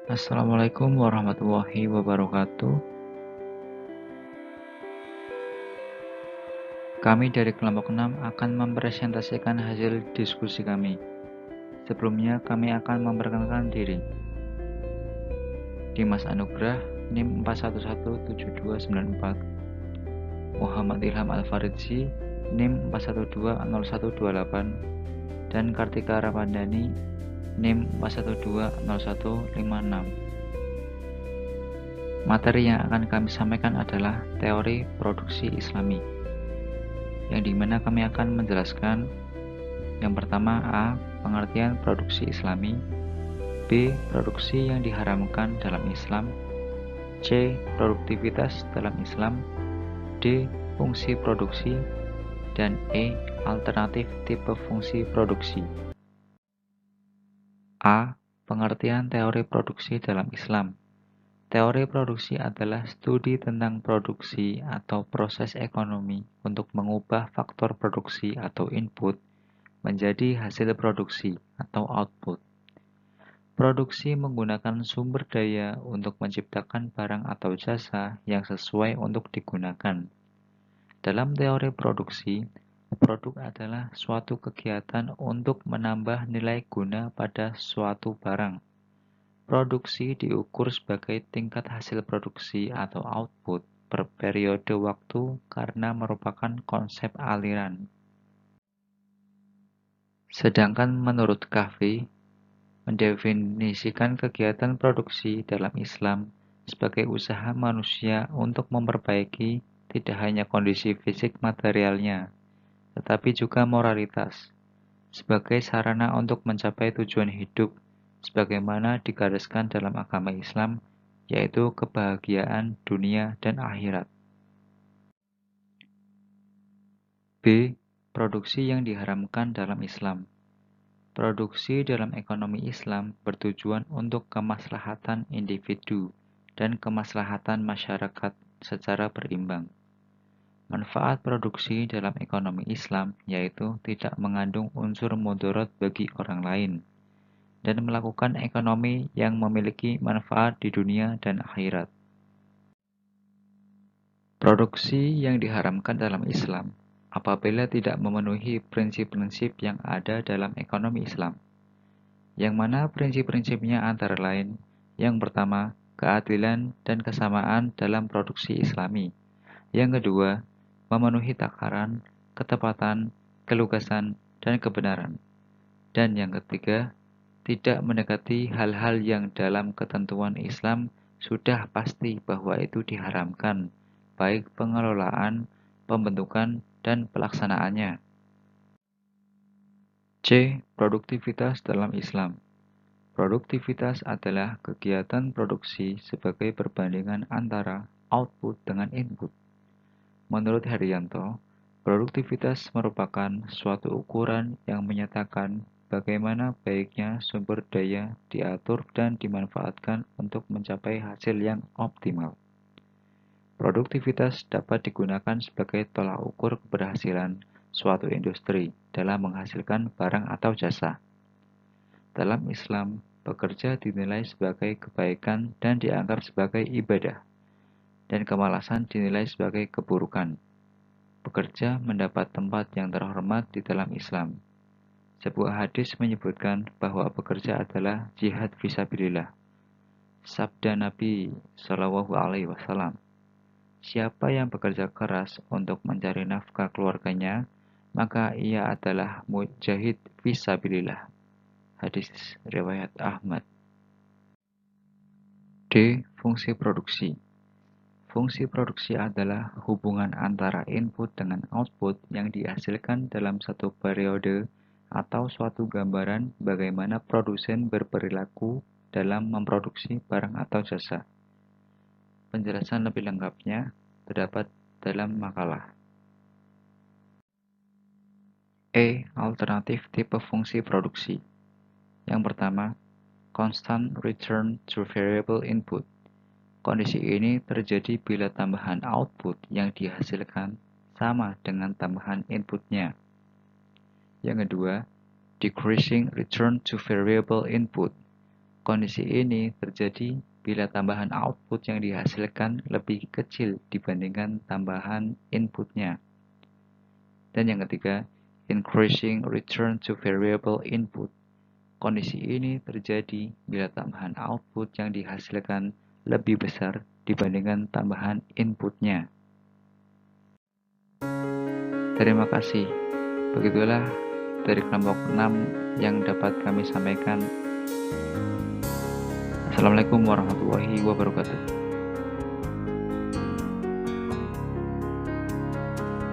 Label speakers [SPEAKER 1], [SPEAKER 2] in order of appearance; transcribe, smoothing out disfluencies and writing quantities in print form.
[SPEAKER 1] Assalamualaikum warahmatullahi wabarakatuh. Kami dari kelompok 6 akan mempresentasikan hasil diskusi kami. Sebelumnya kami akan memperkenalkan diri. Dimas Anugrah, NIM 4117294. Muhammad Ilham Al-Faridzi, NIM 4120128. Dan Kartika Ramadhani, NIM 4120156. Materi yang akan kami sampaikan adalah teori produksi Islami, yang dimana kami akan menjelaskan yang pertama A. Pengertian produksi Islami, B. Produksi yang diharamkan dalam Islam, C. Produktivitas dalam Islam, D. Fungsi produksi, dan E. Alternatif tipe fungsi produksi. A. Pengertian teori produksi dalam Islam. Teori produksi adalah studi tentang produksi atau proses ekonomi untuk mengubah faktor produksi atau input menjadi hasil produksi atau output. Produksi menggunakan sumber daya untuk menciptakan barang atau jasa yang sesuai untuk digunakan. Dalam teori produksi, produk adalah suatu kegiatan untuk menambah nilai guna pada suatu barang. Produksi diukur sebagai tingkat hasil produksi atau output per periode waktu karena merupakan konsep aliran. Sedangkan menurut Kahfi, mendefinisikan kegiatan produksi dalam Islam sebagai usaha manusia untuk memperbaiki tidak hanya kondisi fisik materialnya, tetapi juga moralitas, sebagai sarana untuk mencapai tujuan hidup sebagaimana digariskan dalam agama Islam, yaitu kebahagiaan dunia dan akhirat. B. Produksi yang diharamkan dalam Islam. Produksi dalam ekonomi Islam bertujuan untuk kemaslahatan individu dan kemaslahatan masyarakat secara berimbang. Manfaat produksi dalam ekonomi Islam yaitu tidak mengandung unsur mudarat bagi orang lain, dan melakukan ekonomi yang memiliki manfaat di dunia dan akhirat. Produksi yang diharamkan dalam Islam apabila tidak memenuhi prinsip-prinsip yang ada dalam ekonomi Islam, yang mana prinsip-prinsipnya antara lain, yang pertama, keadilan dan kesamaan dalam produksi Islami, yang kedua, memenuhi takaran, ketepatan, kelugasan, dan kebenaran, dan yang ketiga, tidak mendekati hal-hal yang dalam ketentuan Islam sudah pasti bahwa itu diharamkan, baik pengelolaan, pembentukan, dan pelaksanaannya. C. Produktivitas dalam Islam. Produktivitas adalah kegiatan produksi sebagai perbandingan antara output dengan input. Menurut Herianto, produktivitas merupakan suatu ukuran yang menyatakan bagaimana baiknya sumber daya diatur dan dimanfaatkan untuk mencapai hasil yang optimal. Produktivitas dapat digunakan sebagai tolak ukur keberhasilan suatu industri dalam menghasilkan barang atau jasa. Dalam Islam, bekerja dinilai sebagai kebaikan dan dianggap sebagai ibadah, dan kemalasan dinilai sebagai keburukan. Bekerja mendapat tempat yang terhormat di dalam Islam. Sebuah hadis menyebutkan bahwa bekerja adalah jihad fisabilillah. Sabda Nabi Shallallahu Alaihi Wasallam, siapa yang bekerja keras untuk mencari nafkah keluarganya, maka ia adalah mujahid fisabilillah. Hadis riwayat Ahmad. D. Fungsi produksi. Fungsi produksi adalah hubungan antara input dengan output yang dihasilkan dalam satu periode atau suatu gambaran bagaimana produsen berperilaku dalam memproduksi barang atau jasa. Penjelasan lebih lengkapnya terdapat dalam makalah. E. Alternatif tipe fungsi produksi. Yang pertama, constant return to variable input. Kondisi ini terjadi bila tambahan output yang dihasilkan sama dengan tambahan inputnya. Yang kedua, decreasing return to variable input. Kondisi ini terjadi bila tambahan output yang dihasilkan lebih kecil dibandingkan tambahan inputnya. Dan yang ketiga, increasing return to variable input. Kondisi ini terjadi bila tambahan output yang dihasilkan lebih besar dibandingkan tambahan inputnya. Terima kasih. Begitulah dari kelompok 6 yang dapat kami sampaikan. Assalamualaikum warahmatullahi wabarakatuh.